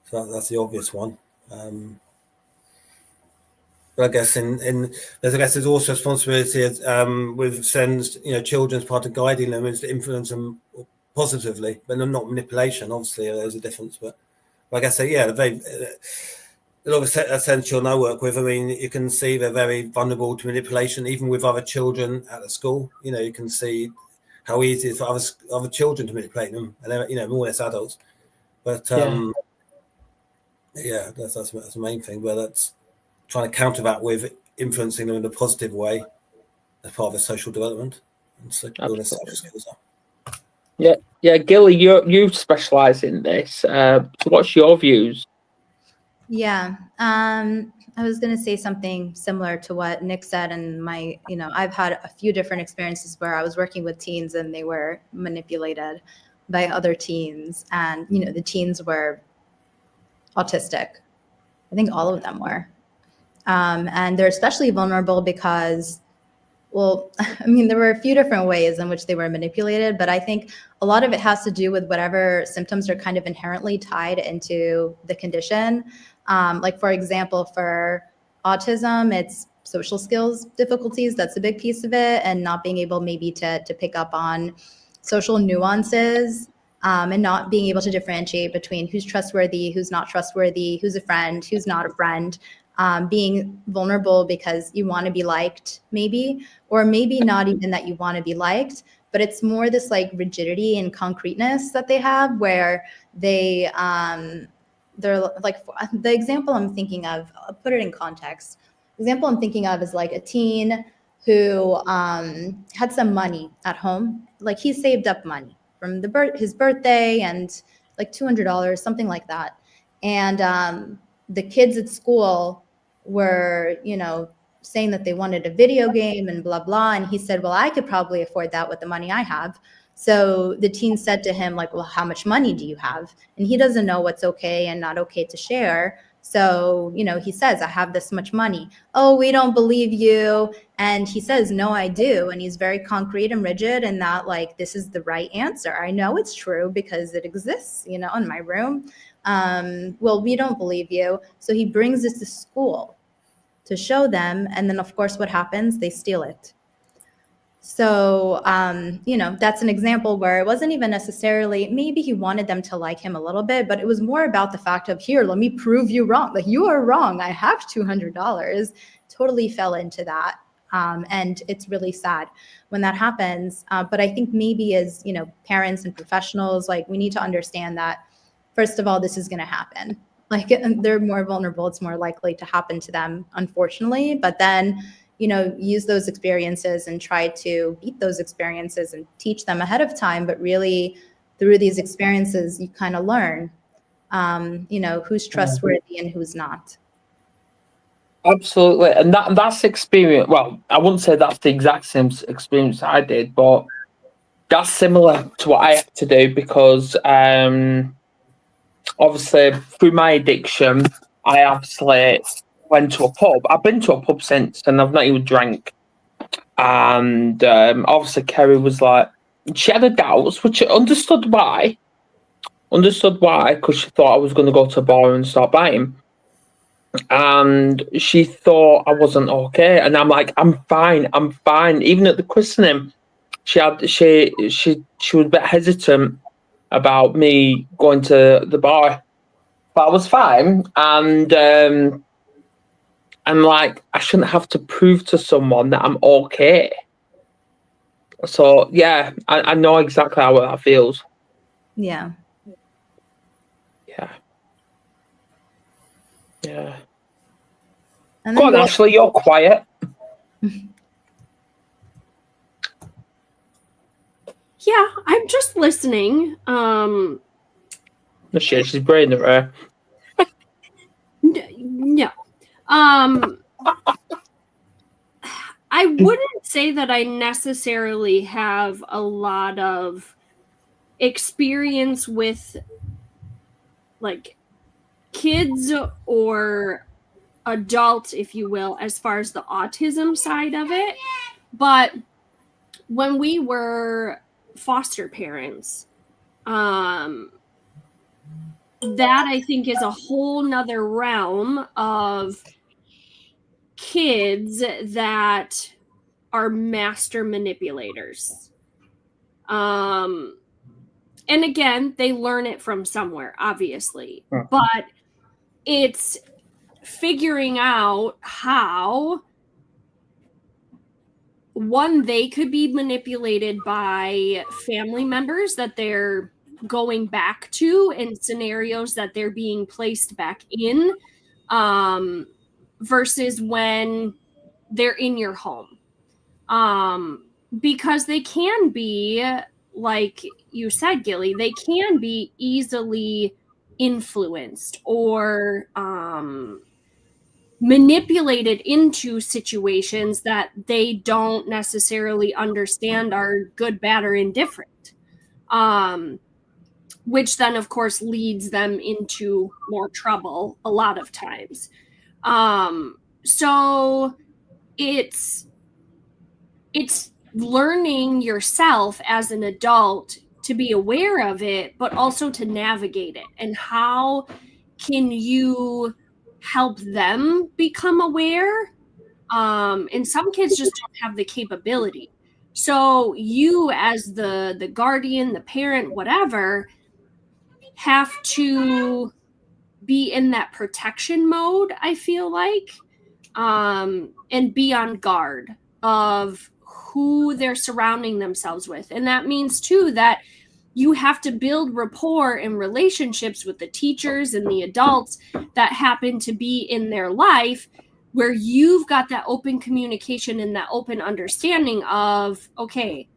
So that's the obvious one. But I guess there's also responsibility with SEN's, children's part of guiding them is to influence them positively, but not manipulation. Obviously, there's a difference. But like I say, a lot of SEN children I work with, you can see they're very vulnerable to manipulation, even with other children at the school. You can see how easy it is for other children to manipulate them, and they're more or less adults. But that's the main thing. But that's trying to counter that with influencing them in a positive way as part of their social development and so building social skills up. Yeah, Gilly, you specialise in this. So what's your views? Yeah, I was going to say something similar to what Nick said, and I've had a few different experiences where I was working with teens and they were manipulated by other teens, and the teens were autistic. I think all of them were. And they're especially vulnerable because, well, I mean, there were a few different ways in which they were manipulated, but I think a lot of it has to do with whatever symptoms are kind of inherently tied into the condition. Like, for example, for autism, it's social skills difficulties. That's a big piece of it, and not being able maybe to pick up on social nuances, and not being able to differentiate between who's trustworthy, who's not trustworthy, who's a friend, who's not a friend. Being vulnerable because you want to be liked, maybe, or maybe not even that you want to be liked, but it's more this like rigidity and concreteness that they have, where they're like, the example I'm thinking of, I'll put it in context. The example I'm thinking of is like a teen who had some money at home, like he saved up money from his birthday and like $200, something like that, and the kids at school were, you know, saying that they wanted a video game and blah, blah. And he said, well, I could probably afford that with the money I have. So the teen said to him, like, well, how much money do you have? And he doesn't know what's okay and not okay to share. So, you know, he says, I have this much money. Oh, we don't believe you. And he says, no, I do. And he's very concrete and rigid in that, like, this is the right answer. I know it's true because it exists, you know, in my room. Well, we don't believe you. So he brings this to school to show them. And then, of course, what happens? They steal it. So, you know, that's an example where it wasn't even necessarily, maybe he wanted them to like him a little bit, but it was more about the fact of, here, let me prove you wrong. Like, you are wrong. I have $200. Totally fell into that. And it's really sad when that happens. But I think maybe as, you know, parents and professionals, like, we need to understand that, first of all, this is going to happen. Like, they're more vulnerable. It's more likely to happen to them, unfortunately. But then, you know, use those experiences and try to beat those experiences and teach them ahead of time. But really, through these experiences, you kind of learn, you know, who's trustworthy and who's not. Absolutely. And that's experience. Well, I wouldn't say that's the exact same experience I did, but that's similar to what I had to do because obviously through my addiction, I obviously went to a pub. I've been to a pub since and I've not even drank. And obviously Kerry was like, she had her doubts, which I understood why. Because she thought I was going to go to a bar and start buying. And she thought I wasn't okay. And I'm like, I'm fine. Even at the christening, she was a bit hesitant about me going to the bar. But I was fine. And I'm like, I shouldn't have to prove to someone that I'm okay. So, yeah, I know exactly how that feels. Yeah. Yeah. And Go on, Ashley, you're quiet. Yeah, I'm just listening. No shit, she's brain her. No. I wouldn't say that I necessarily have a lot of experience with like kids or adults, if you will, as far as the autism side of it. But when we were foster parents, that I think is a whole nother realm of kids that are master manipulators. And again, they learn it from somewhere, obviously, but it's figuring out how, one, they could be manipulated by family members that they're going back to and scenarios that they're being placed back in, versus when they're in your home. Because they can be, like you said, Gilly, they can be easily influenced or manipulated into situations that they don't necessarily understand are good, bad, or indifferent. Which then, of course, leads them into more trouble a lot of times. So it's learning yourself as an adult to be aware of it, but also to navigate it. And how can you help them become aware? And some kids just don't have the capability. So you, as the guardian, the parent, whatever, have to be in that protection mode, I feel like, and be on guard of who they're surrounding themselves with. And that means too that you have to build rapport and relationships with the teachers and the adults that happen to be in their life, where you've got that open communication and that open understanding of, okay,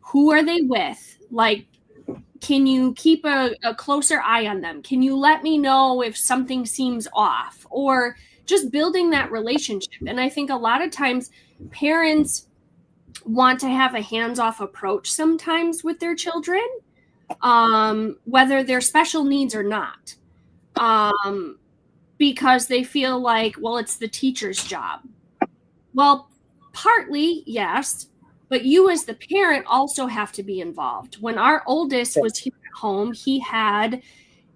who are they with? Like, can you keep a closer eye on them? Can you let me know if something seems off? Or just building that relationship. And I think a lot of times parents want to have a hands-off approach sometimes with their children, whether they're special needs or not. Because they feel like, well, it's the teacher's job. Well, partly, yes, but you as the parent also have to be involved. When our oldest was here at home, he had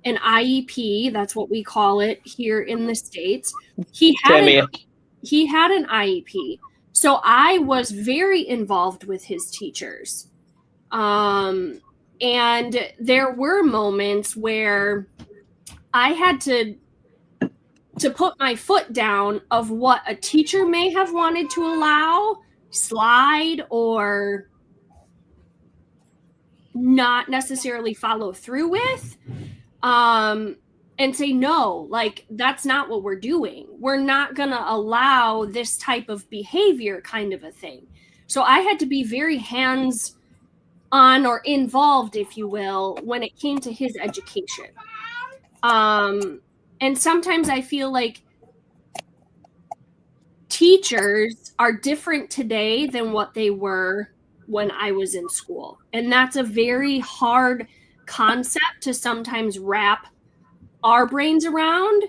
an IEP. That's what we call it here in the States. He had an IEP. So I was very involved with his teachers. And there were moments where I had to put my foot down of what a teacher may have wanted to allow, slide, or not necessarily follow through with, and say, no, like, that's not what we're doing. We're not going to allow this type of behavior, kind of a thing. So I had to be very hands-on or involved, if you will, when it came to his education. And sometimes I feel like teachers are different today than what they were when I was in school. And that's a very hard concept to sometimes wrap our brains around,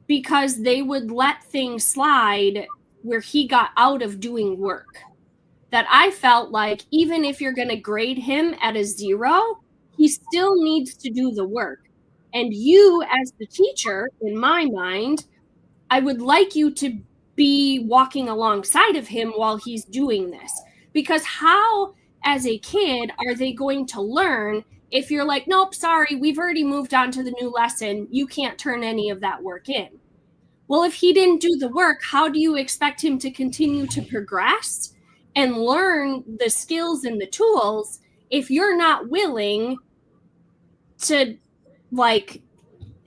because they would let things slide where he got out of doing work. That I felt like even if you're going to grade him at a 0, he still needs to do the work. And you, as the teacher, in my mind, I would like you to be walking alongside of him while he's doing this. Because how, as a kid, are they going to learn if you're like, nope, sorry, we've already moved on to the new lesson. You can't turn any of that work in. Well, if he didn't do the work, how do you expect him to continue to progress and learn the skills and the tools if you're not willing to, like,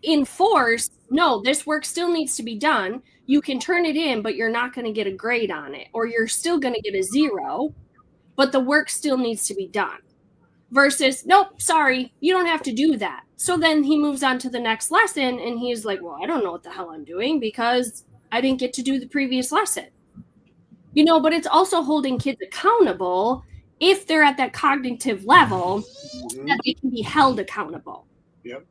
enforce, no, this work still needs to be done. You can turn it in, but you're not going to get a grade on it, or you're still going to get a 0, but the work still needs to be done. Versus, nope, sorry, you don't have to do that. So then he moves on to the next lesson and he's like, well, I don't know what the hell I'm doing because I didn't get to do the previous lesson. You know, but it's also holding kids accountable if they're at that cognitive level, that they can be held accountable. Yep.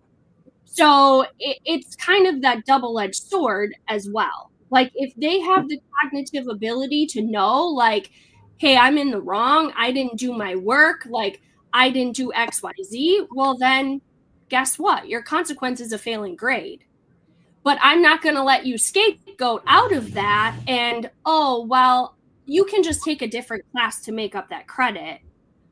So it's kind of that double-edged sword as well. Like, if they have the cognitive ability to know, like, hey, I'm in the wrong, I didn't do my work, like, I didn't do X, Y, Z, well, then guess what? Your consequence is a failing grade. But I'm not going to let you scapegoat out of that and, oh, well, you can just take a different class to make up that credit.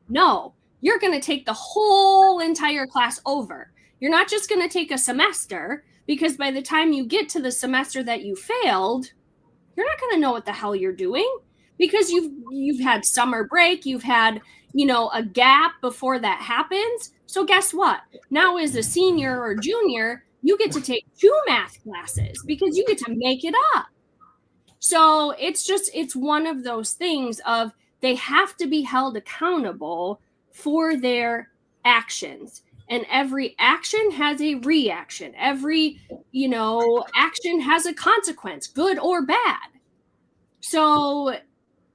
No, you're going to take the whole entire class over. You're not just going to take a semester, because by the time you get to the semester that you failed, you're not going to know what the hell you're doing, because you've had summer break, you've had, you know, a gap before that happens. So guess what? Now as a senior or junior, you get to take 2 math classes because you get to make it up. So it's one of those things of they have to be held accountable for their actions. And every action has a reaction. Every, you know, action has a consequence, good or bad. So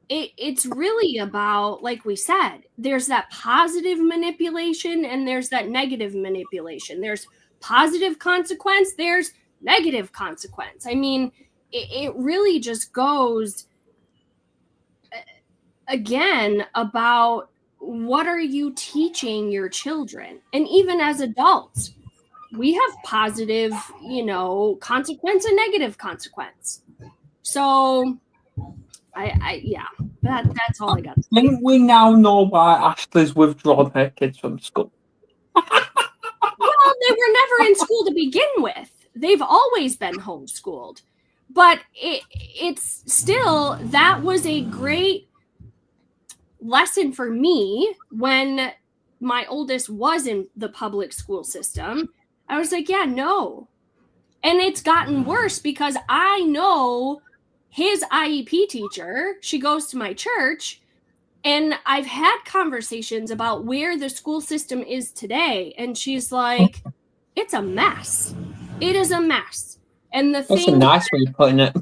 it's really about, like we said, there's that positive manipulation and there's that negative manipulation. There's positive consequence, there's negative consequence. I mean, it really just goes again about what are you teaching your children? And even as adults, we have positive, consequence and negative consequence. So that's all I got. I think we now know why Ashley's withdrawn her kids from school. Well, they were never in school to begin with. They've always been homeschooled. But it's still, that was a great lesson for me when my oldest was in the public school system. I was like, yeah, no. And it's gotten worse because I know his IEP teacher, she goes to my church, and I've had conversations about where the school system is today. And she's like, it's a mess. It is a mess. And That's a nice way of putting it.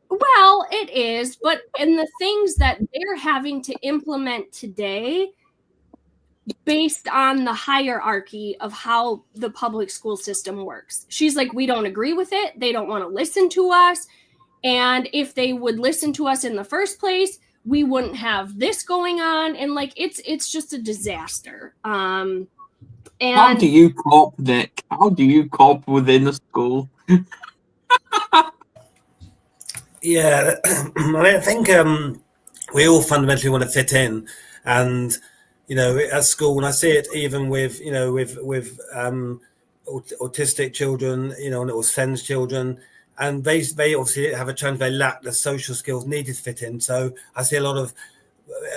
Well, it is. But in the things that they're having to implement today, based on the hierarchy of how the public school system works. She's like, we don't agree with it. They don't want to listen to us. And if they would listen to us in the first place, we wouldn't have this going on. And like, it's just a disaster. And how do you cope, Nick? How do you cope within the school? Yeah, I mean, I think we all fundamentally want to fit in, and at school, and I see it even with with autistic children, or SEND children, and they obviously have a challenge. They lack the social skills needed to fit in. So I see a lot of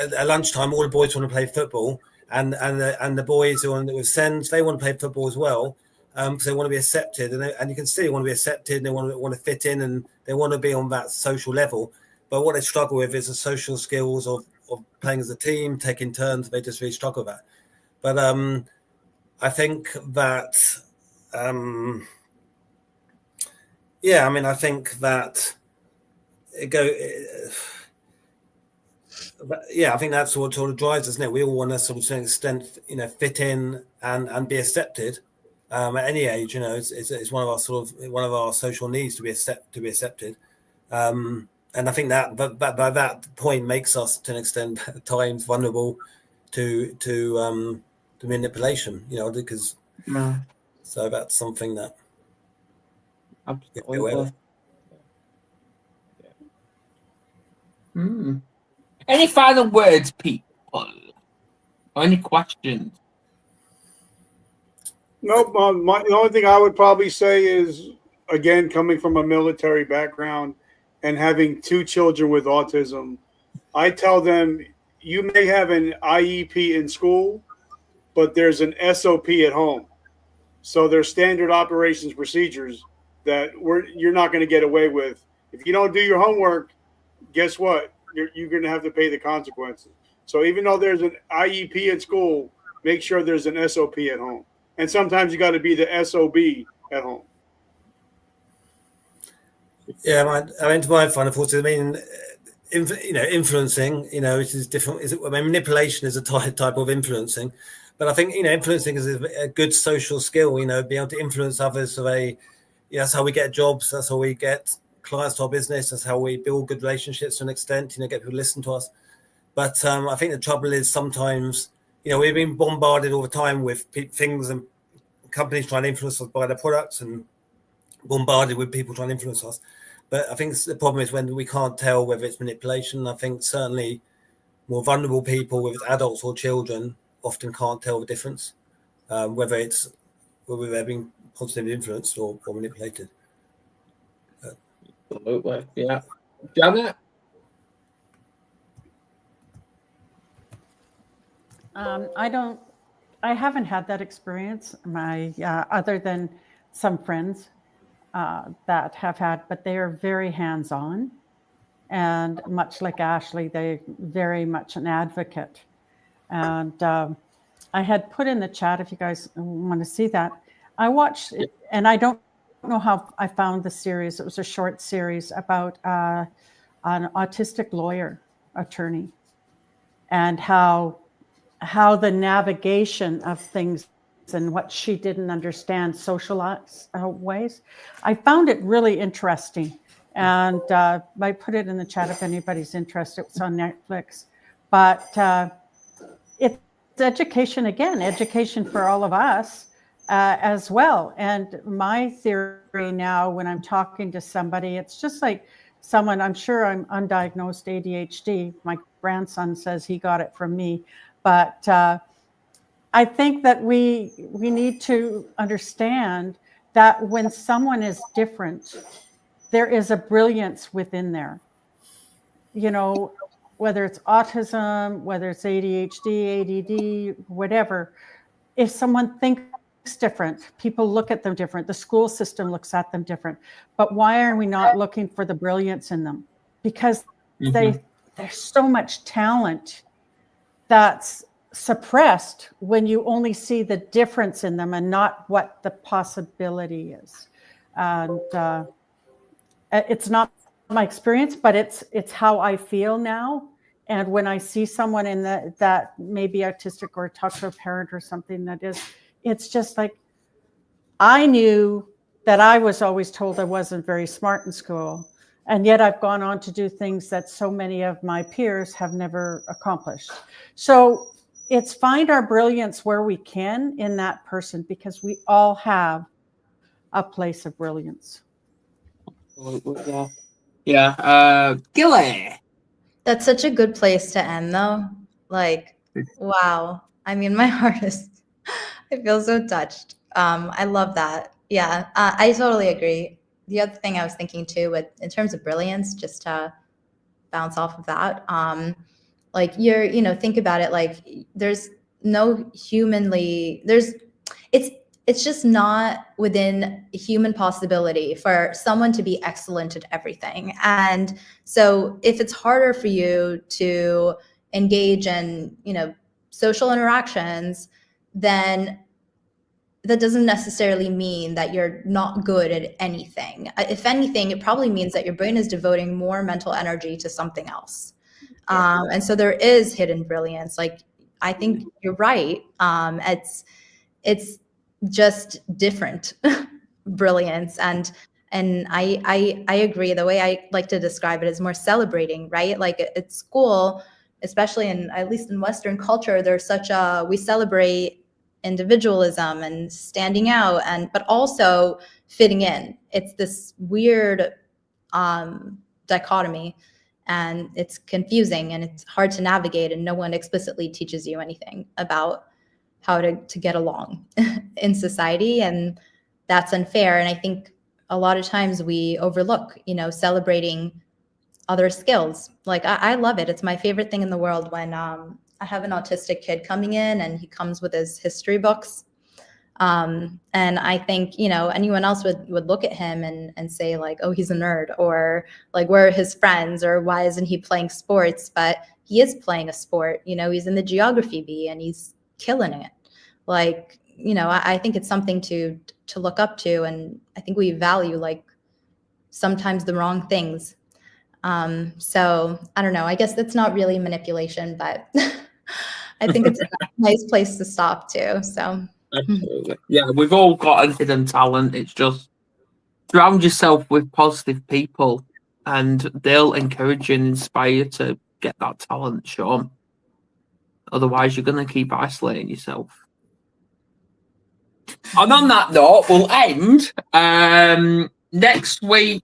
at lunchtime, all the boys want to play football, and the boys who are with SEND, they want to play football as well. Because they want to be accepted, and you can see they want to be accepted, and they want to fit in, and they want to be on that social level. But what they struggle with is the social skills of playing as a team, taking turns. They just really struggle with that. But I think that, I think that I think that's what sort of drives us, isn't it? We all want to sort of, to an extent, fit in and be accepted. At any age, it's one of our social needs to be accepted, and I think that by that point makes us, to an extent, at times vulnerable to manipulation. Because so that's something that absolutely. Any final words, people, or any questions? Nope. The only thing I would probably say is, again, coming from a military background and having 2 children with autism, I tell them, you may have an IEP in school, but there's an SOP at home. So there's standard operations procedures that you're not going to get away with. If you don't do your homework, guess what? You're going to have to pay the consequences. So even though there's an IEP at school, make sure there's an SOP at home. And sometimes you got to be the SOB at home. Yeah, to my final thoughts, influencing, which is different. Manipulation is a type of influencing, but I think influencing is a good social skill. Being able to influence others. That's how we get jobs. That's how we get clients to our business. That's how we build good relationships to an extent. Get people to listen to us. But I think the trouble is sometimes. We've been bombarded all the time with things and companies trying to influence us by their products, and bombarded with people trying to influence us. But I think the problem is when we can't tell whether it's manipulation. I think certainly more vulnerable people, whether it's adults or children, often can't tell the difference, whether they're being positively influenced or manipulated. Absolutely, yeah. Janet? I haven't had that experience. Other than some friends that have had, but they are very hands-on, and much like Ashley, they're very much an advocate. And I had put in the chat, if you guys want to see that, I watched it, and I don't know how I found the series. It was a short series about an autistic lawyer attorney, and how the navigation of things and what she didn't understand social ways. I found it really interesting. And I put it in the chat if anybody's interested. It's on Netflix. But it's education, again, education for all of us as well. And my theory now, when I'm talking to somebody, it's just like someone, I'm sure I'm undiagnosed ADHD. My grandson says he got it from me. But I think that we need to understand that when someone is different, there is a brilliance within there. You know, whether it's autism, whether it's ADHD, ADD, whatever, if someone thinks different, people look at them different, the school system looks at them different. But why are we not looking for the brilliance in them? Because there's so much talent that's suppressed when you only see the difference in them and not what the possibility is. And it's not my experience, but it's how I feel now. And when I see someone in that may be autistic or talk to a parent or something that is, it's just like, I knew that I was always told I wasn't very smart in school. And yet I've gone on to do things that so many of my peers have never accomplished. So it's find our brilliance where we can in that person, because we all have a place of brilliance. Yeah. Yeah. Gilly. That's such a good place to end, though. Like, wow. I mean, my heart is, I feel so touched. I love that. Yeah, I totally agree. The other thing I was thinking too, in terms of brilliance, just to bounce off of that, like think about it, like there's no it's just not within human possibility for someone to be excellent at everything. And so if it's harder for you to engage in, social interactions, then that doesn't necessarily mean that you're not good at anything. If anything, it probably means that your brain is devoting more mental energy to something else. And so there is hidden brilliance. Like, I think you're right. It's just different brilliance. And I agree. The way I like to describe it is more celebrating, right? Like at school, especially at least in Western culture, we celebrate individualism and standing out, but also fitting in. It's this weird dichotomy, and it's confusing and it's hard to navigate, and no one explicitly teaches you anything about how to get along in society, and that's unfair. And I think a lot of times we overlook, celebrating other skills. Like I love it. It's my favorite thing in the world when I have an autistic kid coming in and he comes with his history books. And I think, anyone else would look at him and say like, oh, he's a nerd, or like, where are his friends, or why isn't he playing sports? But he is playing a sport, he's in the geography bee and he's killing it. Like, I think it's something to look up to. And I think we value like sometimes the wrong things. So I don't know, I guess that's not really manipulation, but I think it's a nice place to stop too. So absolutely. Yeah, we've all got a hidden talent. It's just surround yourself with positive people and they'll encourage you and inspire you to get that talent shown. Otherwise, you're going to keep isolating yourself. And on that note, we'll end. Next week,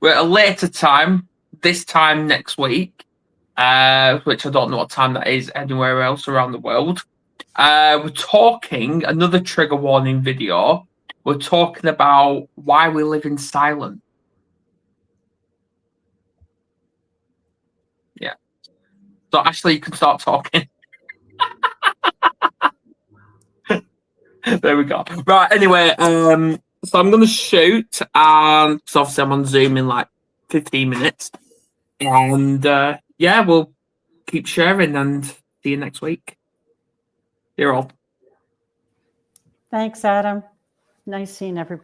we're at a later time. This time next week, which I don't know what time that is anywhere else around the world. We're talking another trigger warning video. We're talking about why we live in silence. Yeah. So Ashley, you can start talking. There we go. Right. Anyway, so I'm going to shoot, and so obviously I'm on Zoom in like 15 minutes, and yeah, we'll keep sharing and see you next week. You're all. Thanks, Adam. Nice seeing everybody.